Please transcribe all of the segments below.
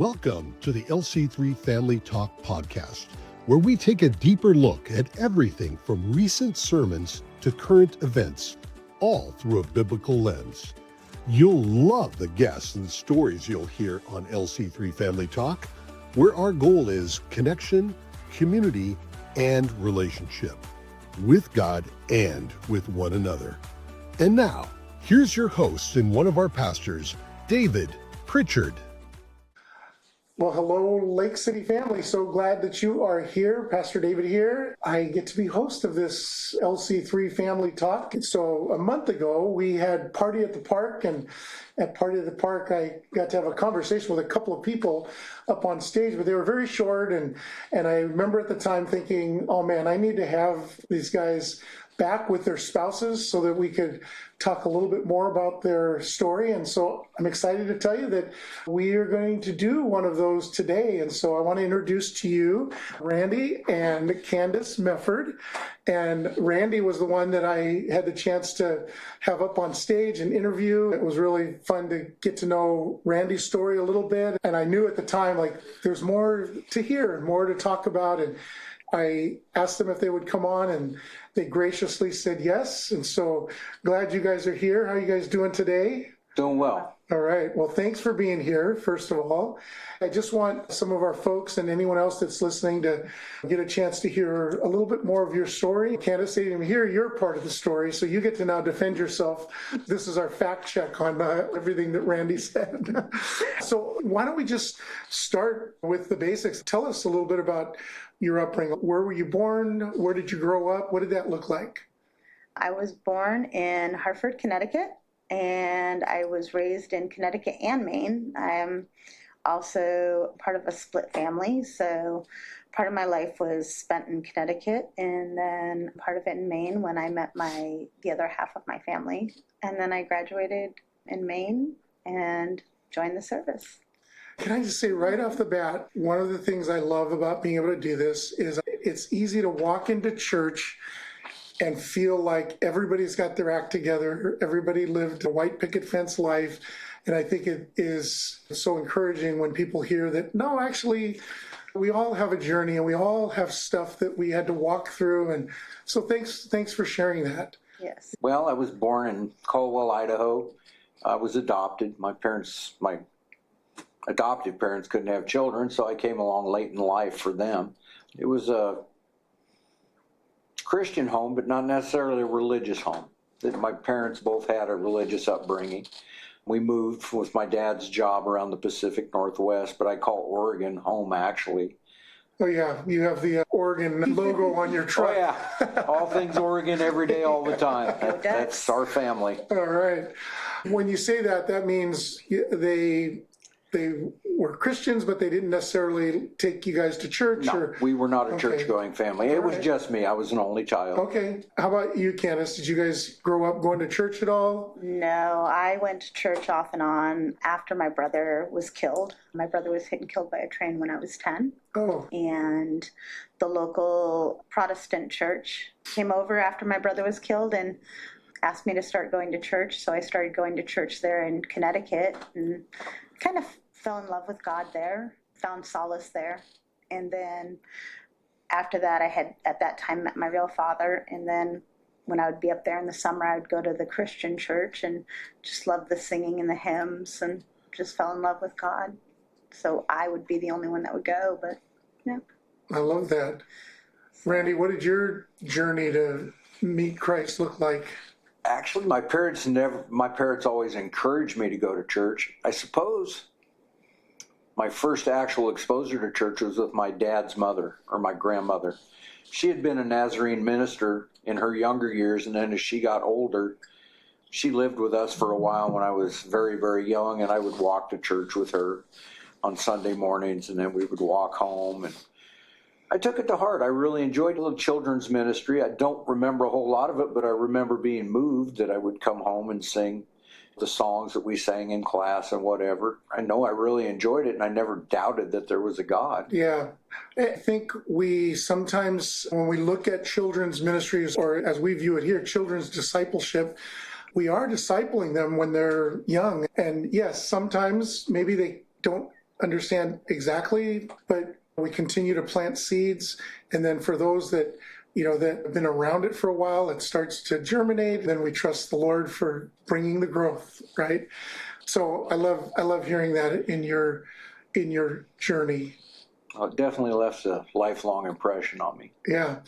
Welcome to the LC3 Family Talk podcast, where we take a deeper look at everything from recent sermons to current events, all through a biblical lens. You'll love the guests and stories you'll hear on LC3 Family Talk, where our goal is connection, community, and relationship with God and with one another. And now, here's your host and one of our pastors, David Pritchard. Well, hello, Lake City family. So glad that you are here. Pastor David here. I get to be host of this LC3 Family Talk. So a month ago, we had Party at the Park, and at Party at the Park, I got to have a conversation with a couple of people up on stage, but they were very short. And I remember at the time thinking, oh man, I need to have these guys back with their spouses so that we could talk a little bit more about their story. And so I'm excited to tell you that we are going to do one of those today. And so I want to introduce to you Randy and Candace Mefford. And Randy was the one that I had the chance to have up on stage and interview. It was really fun to get to know Randy's story a little bit. And I knew at the time, like, there's more to hear and more to talk about. And I asked them if they would come on, and they graciously said yes. And so glad you guys are here. How are you guys doing today? Doing well. All right. Well, thanks for being here, first of all. I just want some of our folks and anyone else that's listening to get a chance to hear a little bit more of your story. Candace, they didn't hear your part of the story, so you get to now defend yourself. This is our fact check on everything that Randy said. So why don't we just start with the basics? Tell us a little bit about your upbringing. Where were you born? Where did you grow up? What did that look like? I was born in Hartford, Connecticut, and I was raised in Connecticut and Maine. I'm also part of a split family, so part of my life was spent in Connecticut, and then part of it in Maine when I met the other half of my family. And then I graduated in Maine and joined the service. Can I just say right off the bat, one of the things I love about being able to do this is it's easy to walk into church and feel like everybody's got their act together. Everybody lived a white picket fence life. And I think it is so encouraging when people hear that, no, actually, we all have a journey and we all have stuff that we had to walk through. And so thanks for sharing that. Yes. Well, I was born in Caldwell, Idaho. I was adopted. My adoptive parents couldn't have children, so I came along late in life for them. It was a Christian home, but not necessarily a religious home. My parents both had a religious upbringing. We moved with my dad's job around the Pacific Northwest, but I call Oregon home, actually. Oh, yeah. You have the Oregon logo on your truck. Oh, yeah. All things Oregon every day, all the time. That's our family. All right. When you say that, that means they were Christians, but they didn't necessarily take you guys to church? No, we were not a church-going family. It was just me. I was an only child. Okay. How about you, Candace? Did you guys grow up going to church at all? No, I went to church off and on after my brother was killed. My brother was hit and killed by a train when I was 10. Oh. And the local Protestant church came over after my brother was killed and asked me to start going to church. So I started going to church there in Connecticut and kind of fell in love with God there, found solace there. And then after that, I had at that time met my real father. And then when I would be up there in the summer, I would go to the Christian church and just loved the singing and the hymns and just fell in love with God. So I would be the only one that would go, but yeah. I love that. Randy, what did your journey to meet Christ look like? Actually, my parents always encouraged me to go to church. I suppose my first actual exposure to church was with my dad's mother, or my grandmother. She had been a Nazarene minister in her younger years, and then as she got older, she lived with us for a while when I was very, very young, and I would walk to church with her on Sunday mornings, and then we would walk home. And I took it to heart. I really enjoyed the children's ministry. I don't remember a whole lot of it, but I remember being moved that I would come home and sing the songs that we sang in class and whatever. I know I really enjoyed it, and I never doubted that there was a God. Yeah. I think we sometimes, when we look at children's ministries, or as we view it here, children's discipleship, we are discipling them when they're young. And yes, sometimes maybe they don't understand exactly, but we continue to plant seeds. And then for those that, that have been around it for a while, it starts to germinate. Then we trust the Lord for bringing the growth, right? So I love hearing that in your journey. Well, it definitely left a lifelong impression on me. Yeah.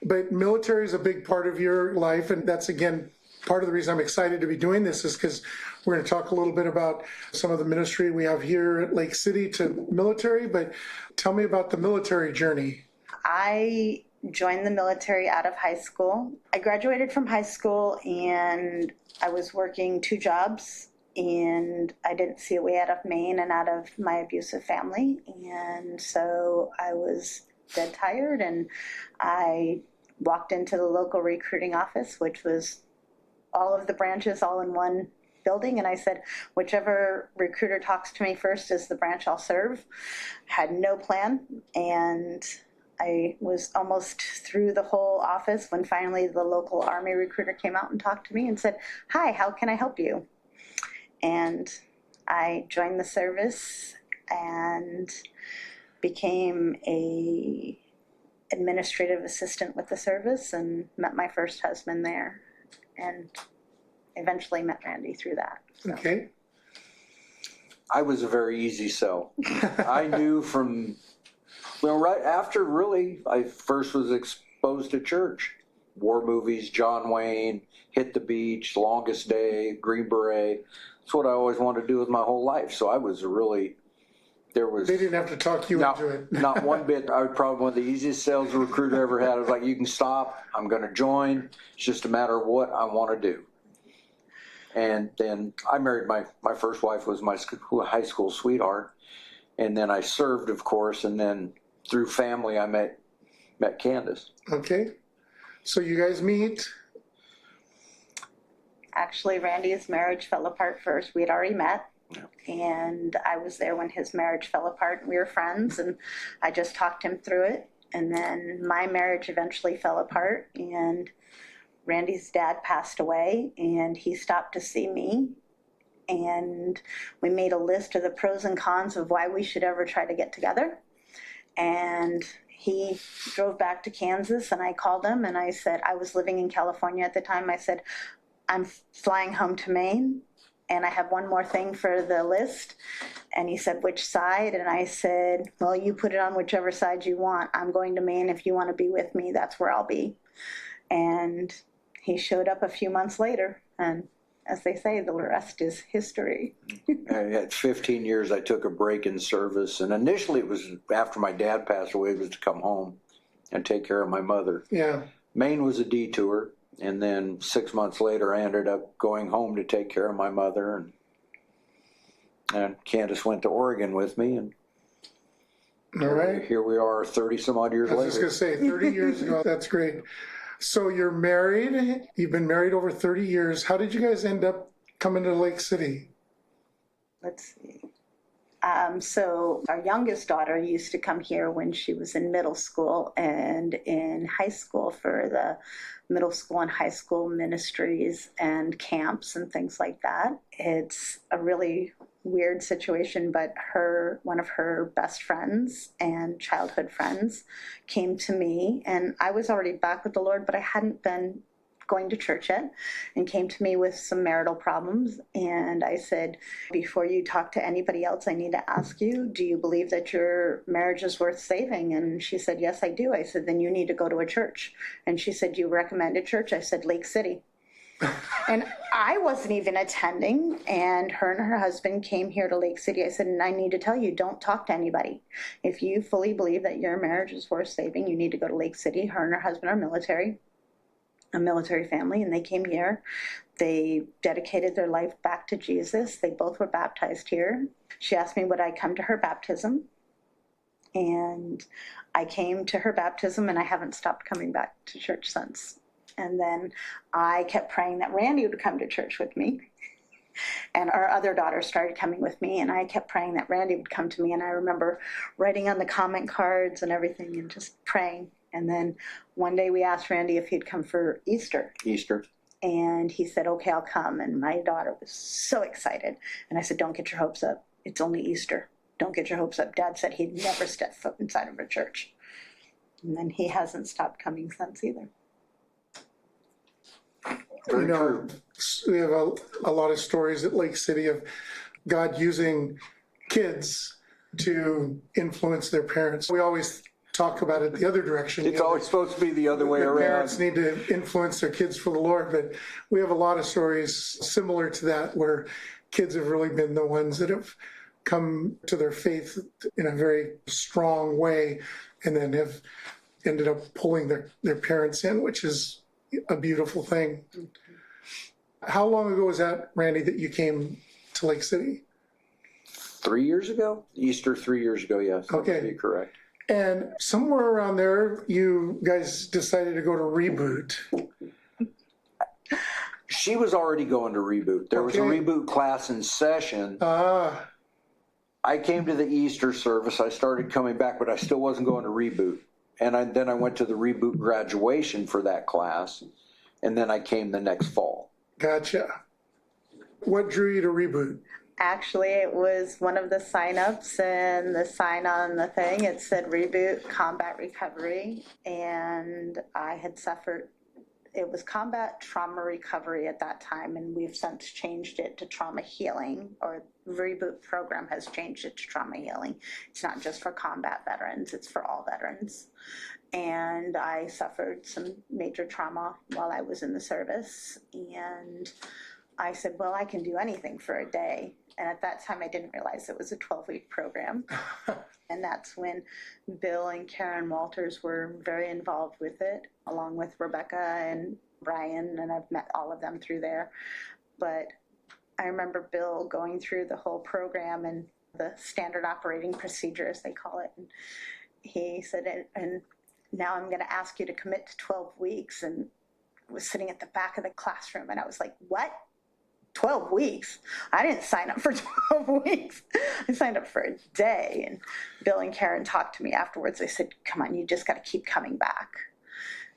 But military is a big part of your life. And that's, again, part of the reason I'm excited to be doing this is because we're going to talk a little bit about some of the ministry we have here at Lake City to military. But tell me about the military journey. I joined the military out of high school. I graduated from high school and I was working 2 jobs, and I didn't see a way out of Maine and out of my abusive family. And so I was dead tired, and I walked into the local recruiting office, which was all of the branches all in one building, and I said, whichever recruiter talks to me first is the branch I'll serve. Had no plan, and I was almost through the whole office when finally the local Army recruiter came out and talked to me and said, "Hi, how can I help you?" And I joined the service and became a administrative assistant with the service and met my first husband there, and eventually met Randy through that. So. Okay. I was a very easy sell. I knew from, right after really I first was exposed to church. War movies, John Wayne, Hit the Beach, Longest Day, Green Beret. That's what I always wanted to do with my whole life. So I was really, They didn't have to talk you into it. Not one bit. I was probably one of the easiest sales a recruiter ever had. I was like, you can stop. I'm going to join. It's just a matter of what I want to do. And then I married my first wife, was my high school sweetheart. And then I served, of course. And then through family, I met Candace. Okay. So you guys meet. Actually, Randy's marriage fell apart first. We had already met. Yeah. And I was there when his marriage fell apart, and we were friends, and I just talked him through it. And then my marriage eventually fell apart, and Randy's dad passed away, and he stopped to see me. And we made a list of the pros and cons of why we should ever try to get together. And he drove back to Kansas, and I called him, and I said, I was living in California at the time. I said, I'm flying home to Maine, and I have one more thing for the list. And he said, which side? And I said, well, you put it on whichever side you want. I'm going to Maine. If you want to be with me, that's where I'll be. And he showed up a few months later, and as they say, the rest is history. At 15 years, I took a break in service, and initially it was after my dad passed away, it was to come home and take care of my mother. Yeah. Maine was a detour, and then 6 months later, I ended up going home to take care of my mother, and Candace went to Oregon with me, and all right, here we are 30 some odd years later. I was just going to say, 30 years ago. That's great. So you're married. You've been married over 30 years. How did you guys end up coming to Lake City? Let's see. So our youngest daughter used to come here when she was in middle school and in high school for the middle school and high school ministries and camps and things like that. It's a really weird situation, but one of her best friends and childhood friends came to me, and I was already back with the Lord, but I hadn't been going to church yet, and came to me with some marital problems. And I said, before you talk to anybody else, I need to ask you, do you believe that your marriage is worth saving? And she said, yes, I do. I said, then you need to go to a church. And she said, you recommend a church? I said, Lake City. And I wasn't even attending, and her husband came here to Lake City. I said, and I need to tell you, don't talk to anybody. If you fully believe that your marriage is worth saving, you need to go to Lake City. Her and her husband are a military family, and they came here. They dedicated their life back to Jesus. They both were baptized here. She asked me would I come to her baptism, and I came to her baptism, and I haven't stopped coming back to church since. And then I kept praying that Randy would come to church with me. And our other daughter started coming with me, and I kept praying that Randy would come to me. And I remember writing on the comment cards and everything and just praying. And then one day we asked Randy if he'd come for Easter. And he said, okay, I'll come. And my daughter was so excited. And I said, don't get your hopes up. It's only Easter. don't get your hopes up. Dad said he'd never step foot inside of a church. And then he hasn't stopped coming since either. Very true. We have a lot of stories at Lake City of God using kids to influence their parents. We always talk about it the other direction. It's always supposed to be the other way around. Parents need to influence their kids for the Lord, but we have a lot of stories similar to that where kids have really been the ones that have come to their faith in a very strong way and then have ended up pulling their parents in, which is a beautiful thing. How long ago was that, Randy, that you came to Lake City? 3 years ago? Easter 3 years ago, yes. That Okay. would be correct. And somewhere around there, you guys decided to go to Reboot. She was already going to Reboot. There was a Okay. Reboot class in session. Ah, I came to the Easter service. I started coming back, but I still wasn't going to Reboot. And then I went to the Reboot graduation for that class. And then I came the next fall. gotcha. What drew you to Reboot? Actually, it was one of the sign-ups and the sign on the thing. It said Reboot Combat Recovery, and I had suffered. It was combat trauma recovery at that time, and we've since changed it to trauma healing, or Reboot program has changed it to trauma healing. It's not just for combat veterans, it's for all veterans. And I suffered some major trauma while I was in the service, and I said, well, I can do anything for a day. And at that time, I didn't realize it was a 12-week program. And that's when Bill and Karen Walters were very involved with it, along with Rebecca and Brian, and I've met all of them through there. But I remember Bill going through the whole program and the standard operating procedure, as they call it. And he said, and now I'm going to ask you to commit to 12 weeks. And I was sitting at the back of the classroom, and I was like, what? 12 weeks? I didn't sign up for 12 weeks. I signed up for a day. And Bill and Karen talked to me afterwards. They said, come on, you just got to keep coming back.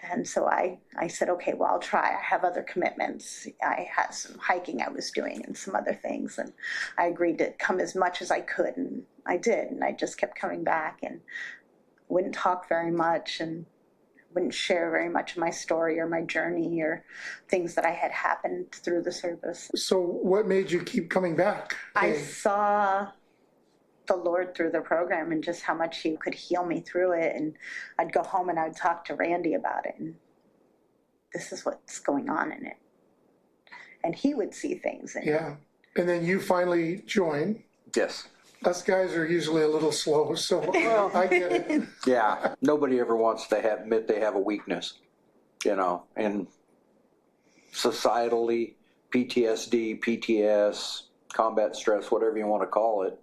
And so I said, okay, well, I'll try. I have other commitments. I had some hiking I was doing and some other things. And I agreed to come as much as I could. And I did. And I just kept coming back and wouldn't talk very much and wouldn't share very much of my story or my journey or things that I had happened through the service. So what made you keep coming back? I saw the Lord through the program and just how much he could heal me through it. And I'd go home and I'd talk to Randy about it. And this is what's going on in it. And he would see things. Yeah. And then you finally joined. Yes. Us guys are usually a little slow, so I get it. Yeah. Nobody ever wants to admit they have a weakness, and societally, PTSD, PTS, combat stress, whatever you want to call it,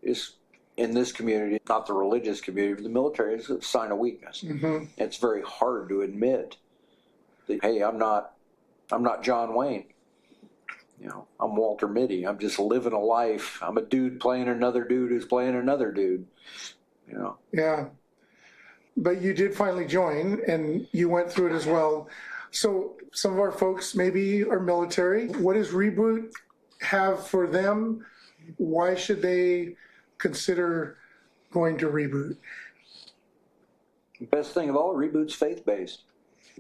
is in this community, not the religious community, but the military, is a sign of weakness. Mm-hmm. It's very hard to admit that, hey, I'm not John Wayne. I'm Walter Mitty. I'm just living a life. I'm a dude playing another dude who's playing another dude. Yeah. But you did finally join, and you went through it as well. So some of our folks maybe are military. What does Reboot have for them? Why should they consider going to Reboot? Best thing of all, Reboot's faith-based.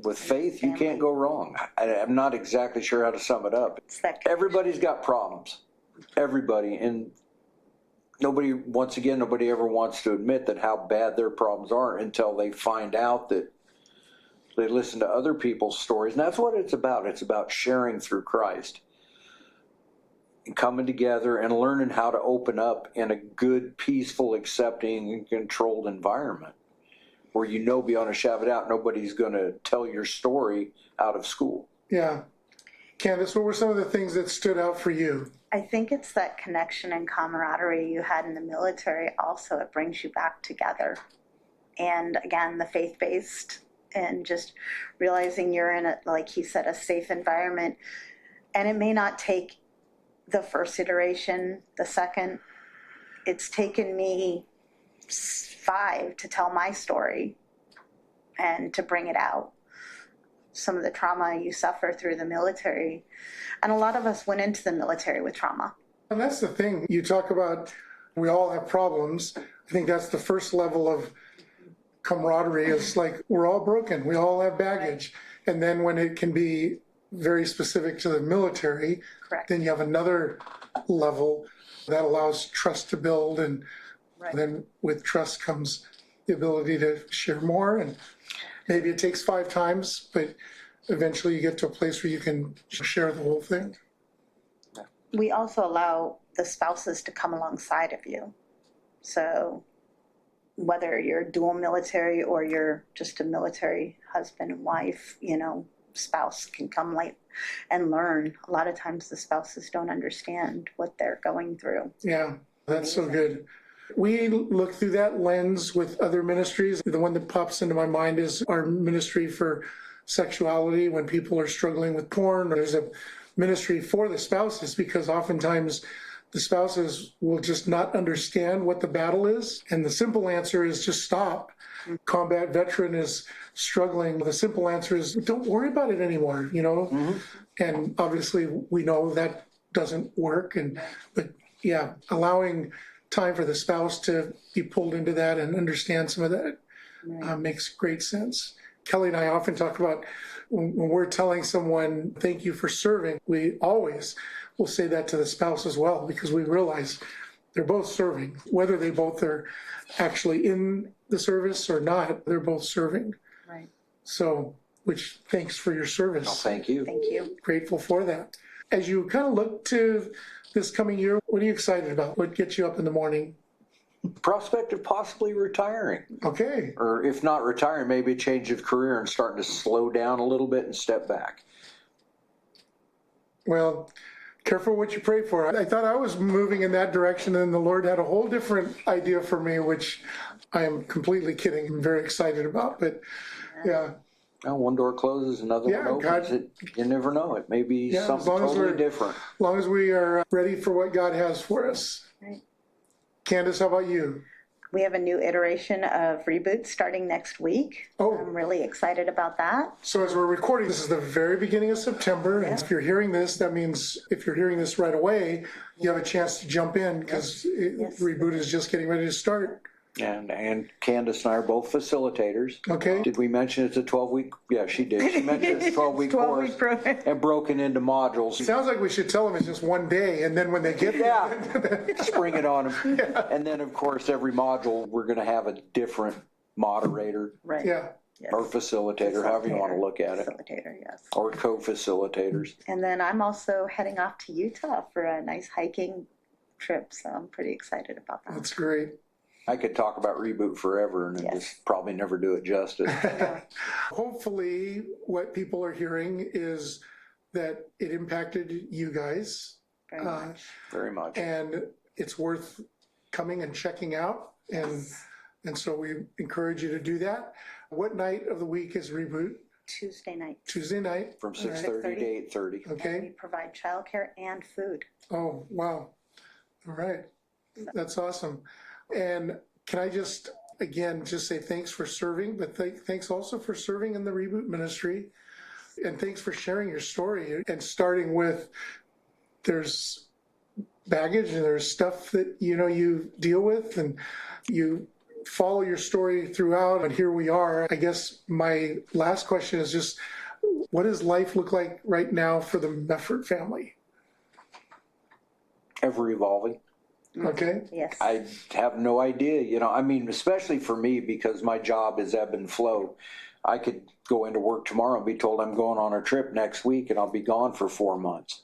With faith, you can't go wrong. I'm not exactly sure how to sum it up. Everybody's got problems. Everybody. And nobody ever wants to admit that how bad their problems are until they find out that they listen to other people's stories. And that's what it's about. It's about sharing through Christ. And coming together and learning how to open up in a good, peaceful, accepting, and controlled environment, where beyond a shadow of a doubt, nobody's going to tell your story out of school. Yeah. Candace, what were some of the things that stood out for you? I think it's that connection and camaraderie you had in the military also. It brings you back together. And again, the faith-based and just realizing you're in like he said, a safe environment. And it may not take the first iteration, the second. It's taken me 5 to tell my story and to bring it out. Some of the trauma you suffer through the military. And a lot of us went into the military with trauma. And that's the thing. You talk about We all have problems. I think that's the first level of camaraderie. It's like we're all broken. We all have baggage. And then when it can be very specific to the military, Correct. then you have another level that allows trust to build. And then with trust comes the ability to share more. And maybe it takes 5 times, but eventually you get to a place where you can share the whole thing. We also allow the spouses to come alongside of you. So whether you're dual military or you're just a military husband and wife, spouse can come and learn. A lot of times the spouses don't understand what they're going through. Yeah, that's so good. We look through that lens with other ministries. The one that pops into my mind is our ministry for sexuality when people are struggling with porn. There's a ministry for the spouses because oftentimes the spouses will just not understand what the battle is. And the simple answer is just stop. Combat veteran is struggling. The simple answer is don't worry about it anymore, And obviously we know that doesn't work. But yeah, allowing time for the spouse to be pulled into that and understand some of that makes great sense. Kelly and I often talk about when we're telling someone, thank you for serving, we always will say that to the spouse as well, because we realize they're both serving. Whether they both are actually in the service or not, they're both serving. Right. So, which thanks for your service. Oh, thank you. Thank you. Grateful for that. As you kind of look to this coming year, what are you excited about? What gets you up in the morning? Prospect of possibly retiring. Okay. Or if not retiring, maybe a change of career and starting to slow down a little bit and step back. Well, careful what you pray for. I thought I was moving in that direction, and the Lord had a whole different idea for me, which I am completely kidding. I'm very excited about, but yeah. Well, one door closes, another one opens. You never know. It may be something totally different. As long as we are ready for what God has for us. Right. Candace, how about you? We have a new iteration of Reboot starting next week. Oh. I'm really excited about that. So as we're recording, this is the very beginning of September. And if you're hearing this, that means if you're hearing this right away, you have a chance to jump in because Reboot is just getting ready to start. And Candace and I are both facilitators. Okay. Did we mention it's a 12-week? Yeah, she did. She mentioned it's a 12-week course program. and broken into modules. Sounds like we should tell them it's just one day, and then when they get there, spring it on them. Yeah. And then, of course, every module we're going to have a different moderator Right. Yeah. Yes. or facilitator, however you want to look at it, Facilitator, yes. or co-facilitators. And then I'm also heading off to Utah for a nice hiking trip, so I'm pretty excited about that. That's great. I could talk about Reboot forever and just probably never do it justice. Hopefully, what people are hearing is that it impacted you guys. Very much. Very much. And it's worth coming and checking out. And so we encourage you to do that. What night of the week is Reboot? Tuesday night. Tuesday night. From 6:30 to 8:30. Okay. And we provide childcare and food. Oh, wow. All right. That's awesome. And can I just say thanks for serving, but thanks also for serving in the Reboot Ministry. And thanks for sharing your story and starting with there's baggage and there's stuff that, you deal with and you follow your story throughout. And here we are. I guess my last question is just, what does life look like right now for the Mefford family? Ever evolving. Okay. Yes. I have no idea, especially for me, because my job is ebb and flow. I could go into work tomorrow and be told I'm going on a trip next week and I'll be gone for 4 months.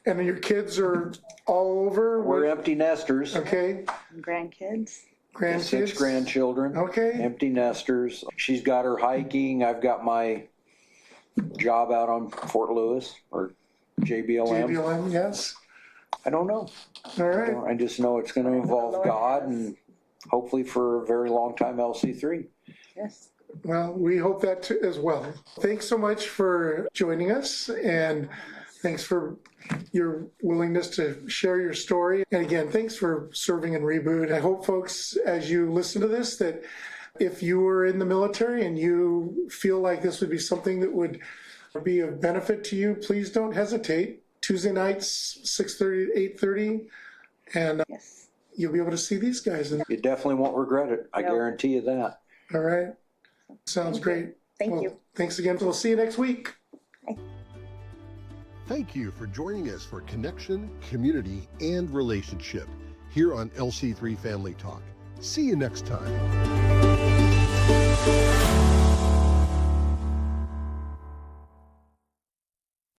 And your kids are all over? We're empty nesters. Okay. Grandkids. 6 grandchildren. Okay. Empty nesters. She's got her hiking. I've got my job out on Fort Lewis or JBLM. JBLM, yes. I don't know. All right. I just know it's going to involve God and hopefully for a very long time LC3. Yes. Well, we hope that too, as well. Thanks so much for joining us, and thanks for your willingness to share your story. And again, thanks for serving in Reboot. I hope, folks, as you listen to this, that if you were in the military and you feel like this would be something that would be of benefit to you, please don't hesitate. Tuesday nights, 6:30 to 8:30. And you'll be able to see these guys. You definitely won't regret it. I guarantee you that. All right. Sounds great. Thank you. Thanks again. We'll see you next week. Thank you for joining us for connection, community, and relationship here on LC3 Family Talk. See you next time.